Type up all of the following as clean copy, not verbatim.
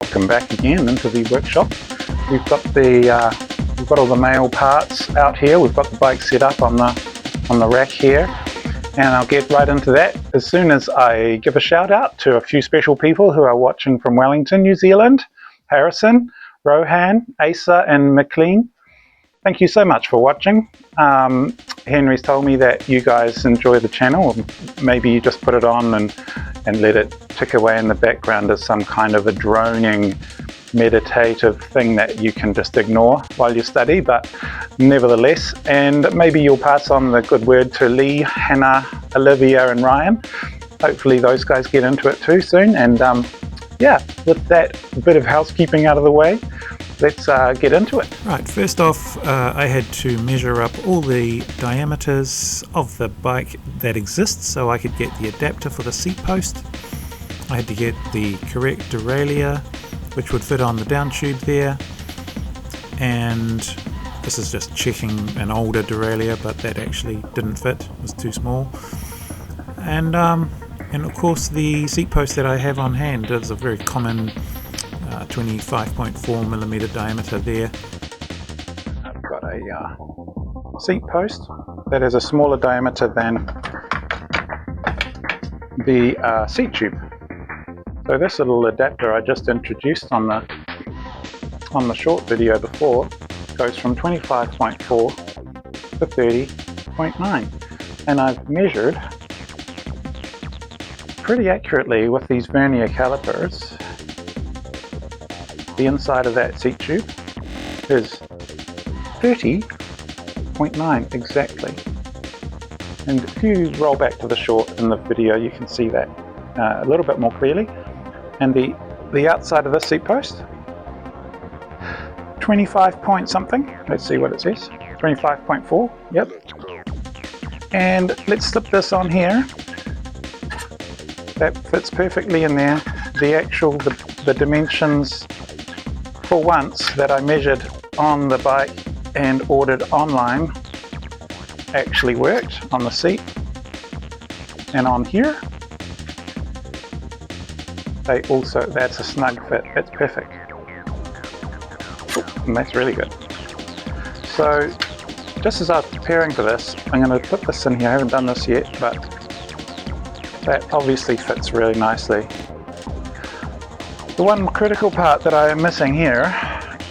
Welcome back again into the workshop. We've got all the male parts out here. We've got the bike set up on the rack here, and I'll get right into that as soon as I give a shout out to a few special people who are watching from Wellington, New Zealand. Harrison, Rohan, Asa and McLean. Thank you so much for watching. Henry's told me that you guys enjoy the channel. Maybe you just put it on and let it tick away in the background as some kind of a droning meditative thing that you can just ignore while you study, but nevertheless, and maybe you'll pass on the good word to Lee, Hannah, Olivia and Ryan. Hopefully those guys get into it too soon. And yeah, with that bit of housekeeping out of the way, let's get into it. Right, first off, I had to measure up all the diameters of the bike that exists so I could get the adapter for the seat post. I had to get the correct derailleur, which would fit on the down tube there, and this is just checking an older derailleur, but that actually didn't fit, it was too small. And of course the seat post that I have on hand is a very common 25.4mm diameter there. I've got a seat post that is a smaller diameter than the seat tube. So this little adapter I just introduced on the short video before goes from 25.4 to 30.9, and I've measured pretty accurately with these vernier calipers. The inside of that seat tube is 30.9 exactly. And if you roll back to the short in the video, you can see that a little bit more clearly. And the outside of this seat post, 25 point something. Let's see what it says. 25.4. Yep. And let's slip this on here. That fits perfectly in there. The dimensions for once that I measured on the bike and ordered online actually worked on the seat and on here. That's a snug fit. It's perfect. And that's really good. So just as I was preparing for this, I'm going to put this in here. I haven't done this yet, but that obviously fits really nicely. The one critical part that I am missing here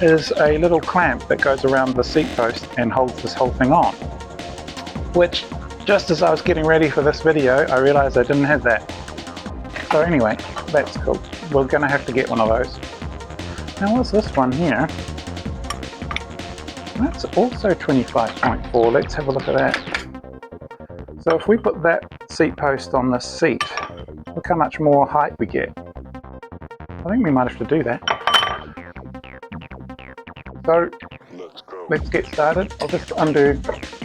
is a little clamp that goes around the seat post and holds this whole thing on, which just as I was getting ready for this video, I realized I didn't have that. So anyway, that's cool. We're going to have to get one of those. Now what's this one here? That's also 25.4. Let's have a look at that. So if we put that seat post on this seat, look how much more height we get. I think we might have to do that. So let's get started. I'll just undo.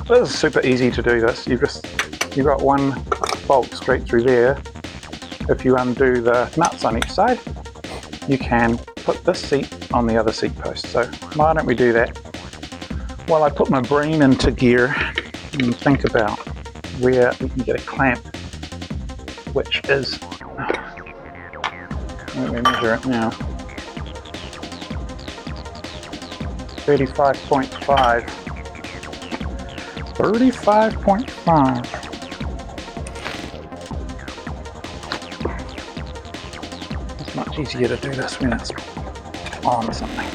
This is super easy to do this. You've got one bolt straight through there. If you undo the nuts on each side, you can put this seat on the other seat post. So why don't we do that while I put my brain into gear and think about where we can get a clamp, which is, let me measure it now, 35.5. 35.5. It's much easier to do this when it's on something.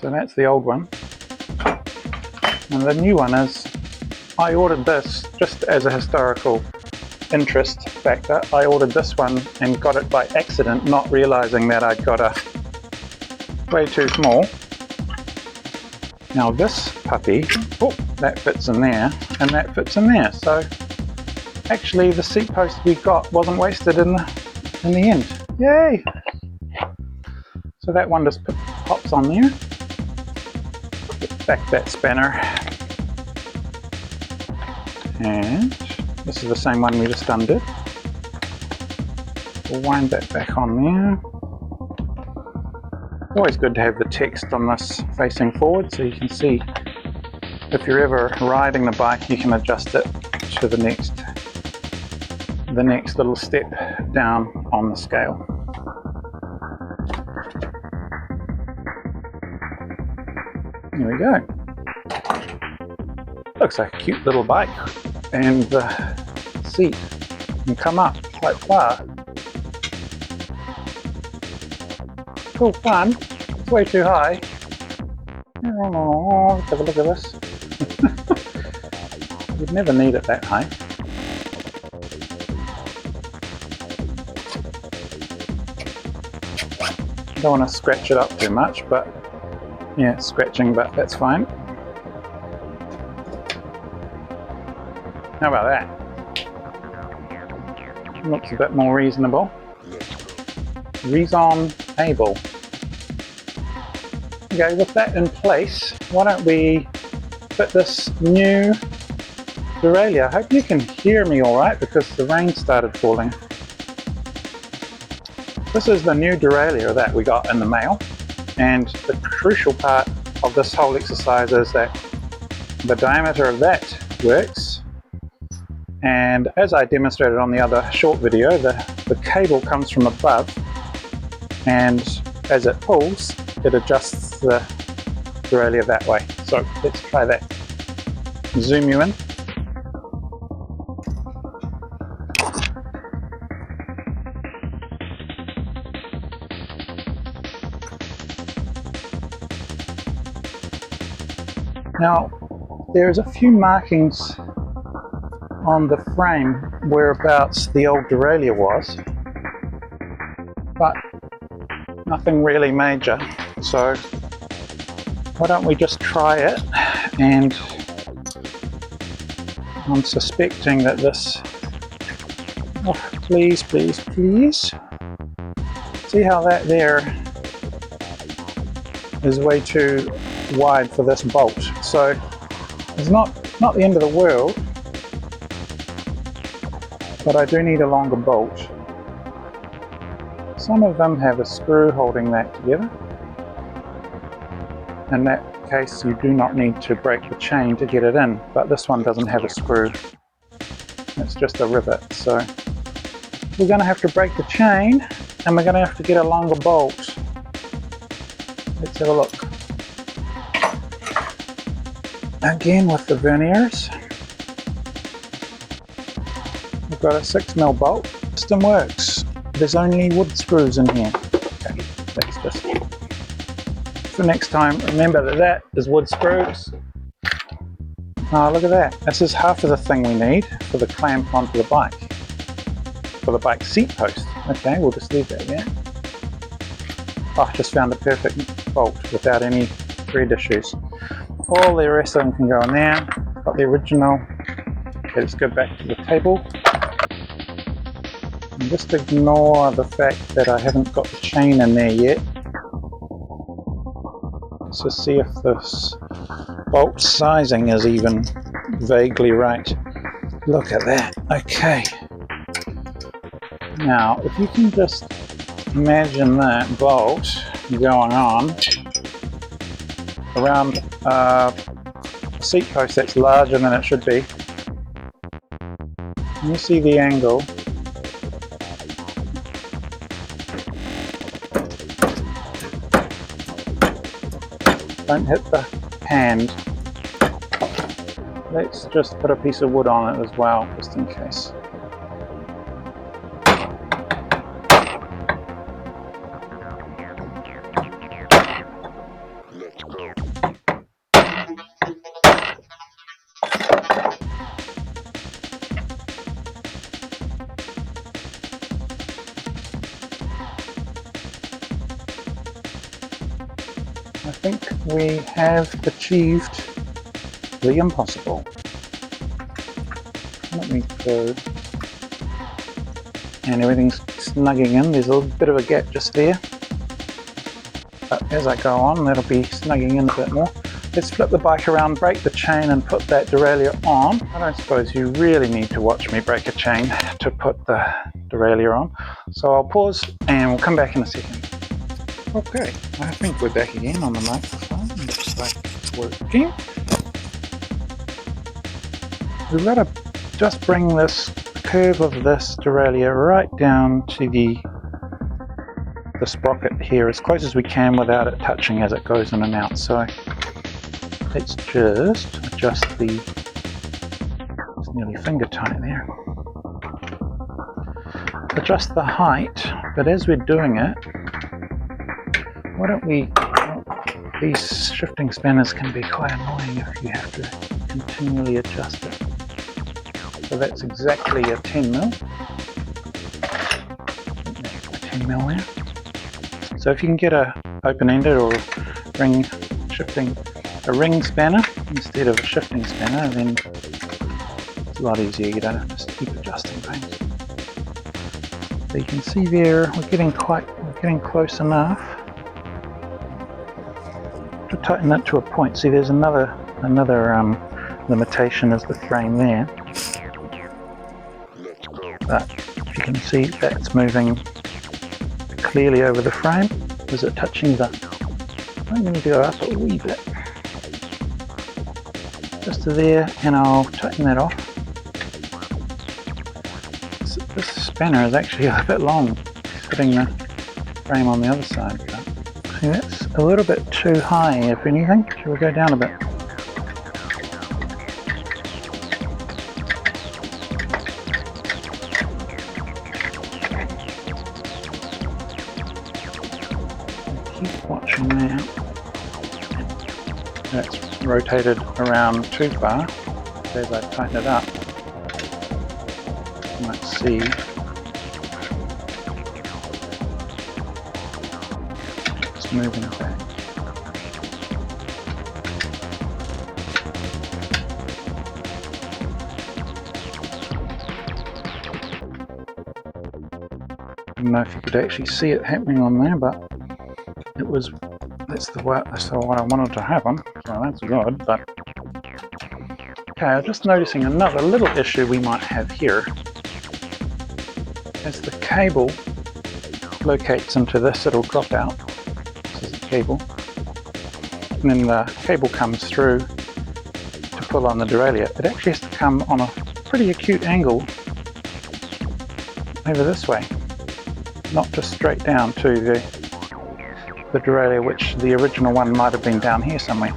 So that's the old one. And the new one is, I ordered this just as a historical interest factor. I ordered this one and got it by accident, not realizing that I'd got a way too small. Now this puppy, oh, that fits in there and that fits in there. So actually the seat post we got wasn't wasted in the end. Yay! So that one just pops on there. Get back that spanner. And this is the same one we just undid. We'll wind that back on there. Always good to have the text on this facing forward so you can see if you're ever riding the bike, you can adjust it to the next little step down on the scale. There we go. Looks like a cute little bike, and the seat can come up quite far. Cool fun. It's way too high. Oh, let's have a look at this. You'd never need it that high. Don't want to scratch it up too much, but yeah, it's scratching, but that's fine. How about that? Looks a bit more reasonable. Reasonable. Okay, with that in place, why don't we fit this new derailleur? I hope you can hear me alright because the rain started falling. This is the new derailleur that we got in the mail, and the crucial part of this whole exercise is that the diameter of that works, and as I demonstrated on the other short video, the cable comes from above, and as it pulls it adjusts the derailleur that way. So let's try that. Zoom you in. Now, there's a few markings on the frame whereabouts the old derailleur was, but nothing really major. So why don't we just try it? And I'm suspecting that this, oh, please, please, please. See how that there is way too wide for this bolt. So it's not the end of the world, but I do need a longer bolt. Some of them have a screw holding that together. In that case, you do not need to break the chain to get it in, but this one doesn't have a screw. It's just a rivet. So we're going to have to break the chain, and we're going to have to get a longer bolt. Let's have a look. Again with the verniers. We've got a 6mm bolt. System works. There's only wood screws in here. Okay, that's just for next time. Remember that is wood screws. Oh, look at that. This is half of the thing we need for the clamp onto the bike. For the bike seat post. Okay, we'll just leave that there. Oh, I just found a perfect bolt without any thread issues. All the rest of them can go in there. Got the original. Okay, let's go back to the table. And just ignore the fact that I haven't got the chain in there yet. Let's just see if this bolt sizing is even vaguely right. Look at that. Okay. Now, if you can just imagine that bolt going on around a seat post that's larger than it should be. Can you see the angle? Don't hit the hand. Let's just put a piece of wood on it as well, just in case. I think we have achieved the impossible. Let me go. And everything's snugging in. There's a little bit of a gap just there. But as I go on, that'll be snugging in a bit more. let's flip the bike around, break the chain and put that derailleur on. I don't suppose you really need to watch me break a chain to put the derailleur on. So I'll pause and we'll come back in a second. Okay, I think we're back again on the microphone. Looks like it's working. We've got to just bring this curve of this derailleur right down to the sprocket here as close as we can without it touching as it goes in and out. So let's just adjust it's nearly finger tight there. Adjust the height, but as we're doing it, why don't we, these shifting spanners can be quite annoying if you have to continually adjust it. So that's exactly a 10 mil. A 10 mil there. So if you can get a open-ended or ring spanner instead of a shifting spanner, then it's a lot easier. You don't have to keep adjusting things. So you can see there we're getting close enough to tighten it to a point. See, there's another limitation is the frame there. But you can see that's moving clearly over the frame. Is it touching the... I'm going to go up a wee bit. Just to there, and I'll tighten that off. This spanner is actually a bit long, putting the frame on the other side. See, that's a little bit too high, if anything. Shall we go down a bit? Keep watching that. That's rotated around too far. As I tighten it up, you might see it's moving back. I don't know if you could actually see it happening on there, but it was. That's the what I wanted to happen. So that's good. But okay, I'm just noticing another little issue we might have here. As the cable locates into this, it'll drop out. This is the cable, and then the cable comes through to pull on the derailleur. It actually has to come on a pretty acute angle over this way, not just straight down to the derailleur, which the original one might have been down here somewhere.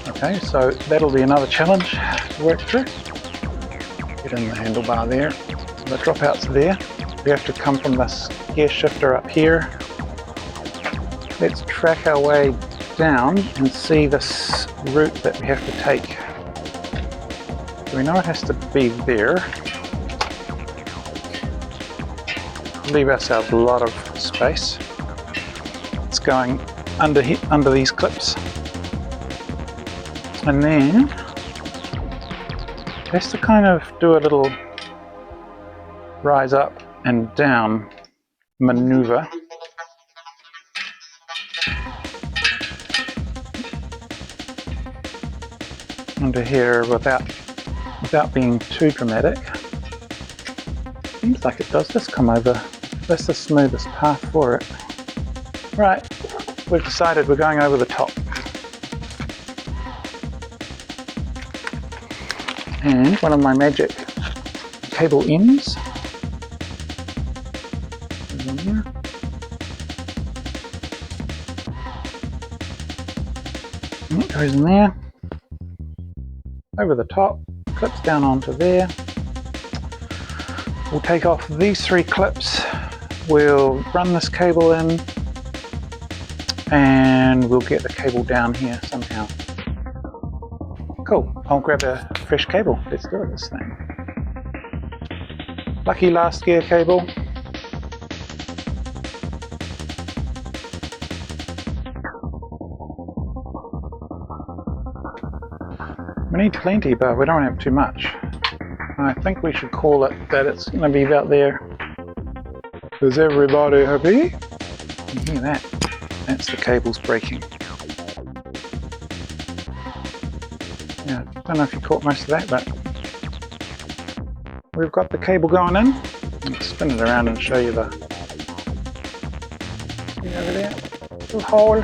Okay, so that'll be another challenge to work through. Get in the handlebar there. So the dropouts are there. We have to come from this gear shifter up here. Let's track our way down and see this route that we have to take. So we know it has to be there. Leave ourselves a lot of space. It's going under these clips, and then it has to kind of do a little rise up and down maneuver. Under here without being too dramatic. Seems like it does just come over. That's the smoothest path for it. Right, we've decided we're going over the top. And one of my magic cable ends is in here. And it goes in there. Over the top, clips down onto there. We'll take off these 3 clips. We'll run this cable in, and we'll get the cable down here somehow. Cool, I'll grab a fresh cable. Let's do this thing. Lucky last gear cable. We need plenty, but we don't have too much. I think we should call it that it's going to be about there. Is everybody happy? You can hear that. That's the cables breaking. Yeah, don't know if you caught most of that, but we've got the cable going in. I'll spin it around and show you the, see over there, little hole.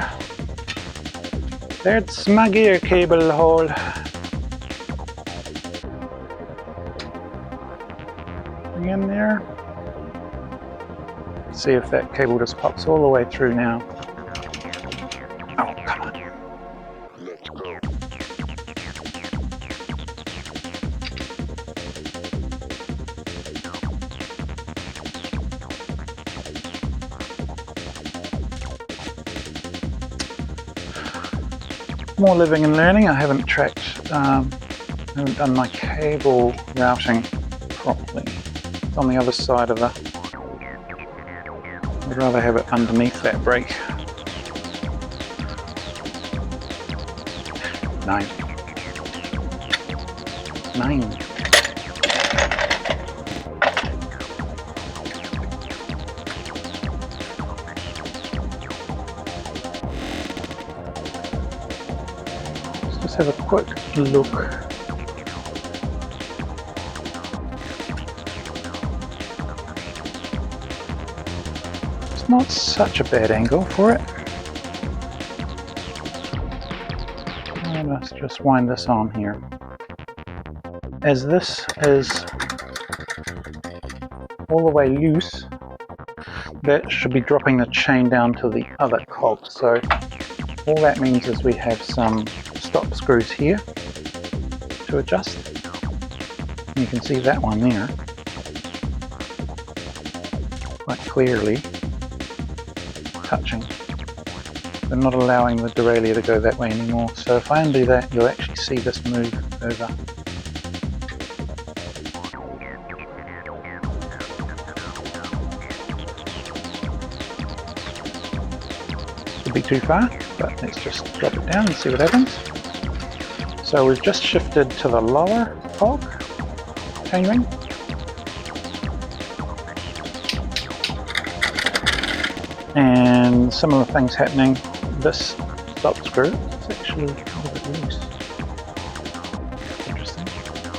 That's my gear cable hole. Bring in there. See if that cable just pops all the way through now. Oh, come on. More living and learning. I haven't haven't done my cable routing properly. It's on the other side of the, I'd rather have it underneath that brake. 9. Let's just have a quick look. It's not such a bad angle for it. Let's just wind this on here. As this is all the way loose, that should be dropping the chain down to the other cog. So all that means is we have some stop screws here to adjust. And you can see that one there quite clearly touching. They're not allowing the derailleur to go that way anymore. So if I undo that, you'll actually see this move over. Could be too far, but let's just drop it down and see what happens. So we've just shifted to the lower cog chainring. And similar things happening. This stop screw is actually a little bit loose. Interesting.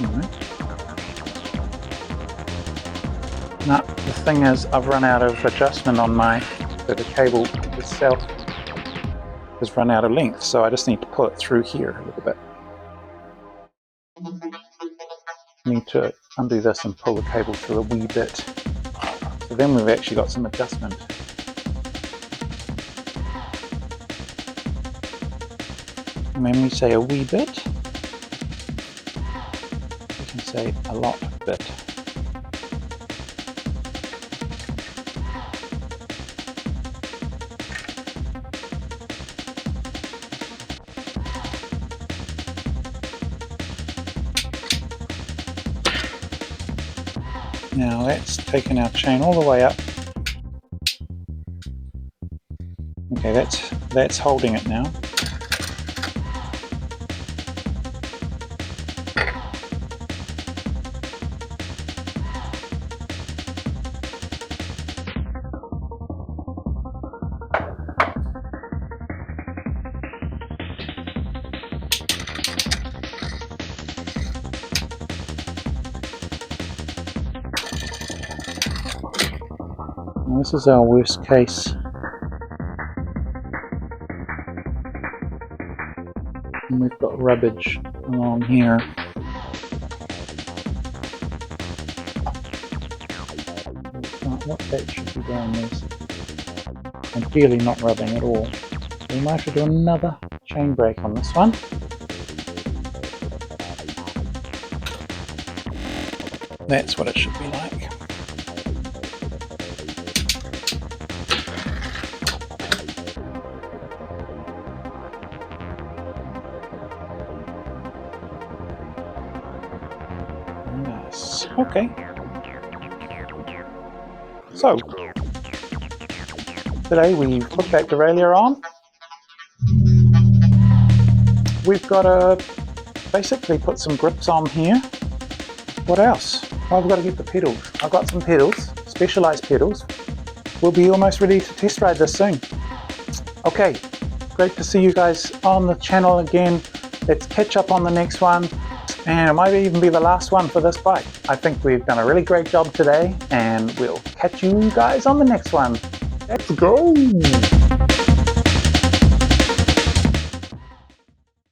Anyway. Now the thing is, I've run out of adjustment on the cable itself has run out of length, so I just need to pull it through here a little bit. I need to undo this and pull the cable through a wee bit. So then we've actually got some adjustment. And when we say a wee bit, we can say a lot bit. Now that's taken our chain all the way up. Okay, that's holding it now. This is our worst case. And we've got rubbish along here. What that should be doing is ideally not rubbing at all. We might have to do another chain break on this one. That's what it should be like. Okay, so today we put that derailleur on. We've got to basically put some grips on here. What else? Well, I've got to get the pedals. I've got some pedals, specialized pedals. We'll be almost ready to test ride this soon. Okay, great to see you guys on the channel again. let's catch up on the next one, and it might even be the last one for this bike. I think we've done a really great job today, and we'll catch you guys on the next one. Let's go!